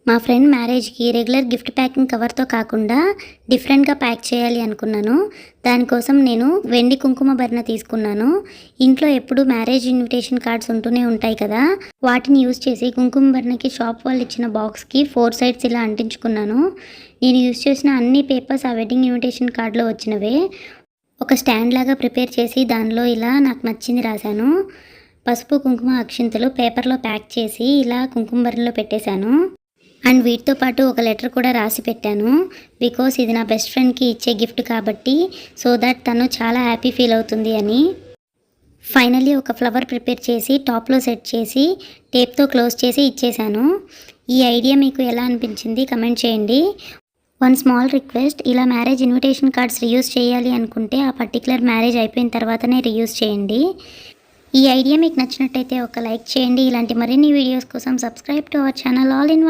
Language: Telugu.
మా ఫ్రెండ్ మ్యారేజ్కి రెగ్యులర్ గిఫ్ట్ ప్యాకింగ్ కవర్తో కాకుండా డిఫరెంట్గా ప్యాక్ చేయాలి అనుకున్నాను. దానికోసం నేను వెండి కుంకుమ భరణ తీసుకున్నాను. ఇంట్లో ఎప్పుడు మ్యారేజ్ ఇన్విటేషన్ కార్డ్స్ ఉంటూనే ఉంటాయి కదా, వాటిని యూజ్ చేసి కుంకుమ భరణకి షాప్ వాళ్ళు ఇచ్చిన బాక్స్కి 4 సైడ్స్ ఇలా అంటించుకున్నాను. నేను యూజ్ చేసిన అన్ని పేపర్స్ ఆ వెడ్డింగ్ ఇన్విటేషన్ కార్డ్లో వచ్చినవే. ఒక స్టాండ్ లాగా ప్రిపేర్ చేసి దానిలో ఇలా నాకు నచ్చింది రాశాను. పసుపు కుంకుమ అక్షింతలు పేపర్లో ప్యాక్ చేసి ఇలా కుంకుమ భరణలో పెట్టేశాను. అండ్ వీటితో పాటు ఒక లెటర్ కూడా రాసి పెట్టాను. బికాస్ ఇది నా బెస్ట్ ఫ్రెండ్కి ఇచ్చే గిఫ్ట్ కాబట్టి, సో దట్ తను చాలా హ్యాపీ ఫీల్ అవుతుంది అని. ఫైనల్లీ ఒక ఫ్లవర్ ప్రిపేర్ చేసి టాప్లో సెట్ చేసి టేప్తో క్లోజ్ చేసి ఇచ్చేసాను. ఈ ఐడియా మీకు ఎలా అనిపించింది కమెంట్ చేయండి. వన్ స్మాల్ రిక్వెస్ట్, ఇలా మ్యారేజ్ ఇన్విటేషన్ కార్డ్స్ రీయూజ్ చేయాలి అనుకుంటే ఆ పర్టికులర్ మ్యారేజ్ అయిపోయిన తర్వాతనే రీయూజ్ చేయండి. ఈ ఐడియా మీకు నచ్చినట్టయితే ఒక లైక్ చేయండి. ఇలాంటి మరిన్ని వీడియోస్ కోసం subscribe to our channel all in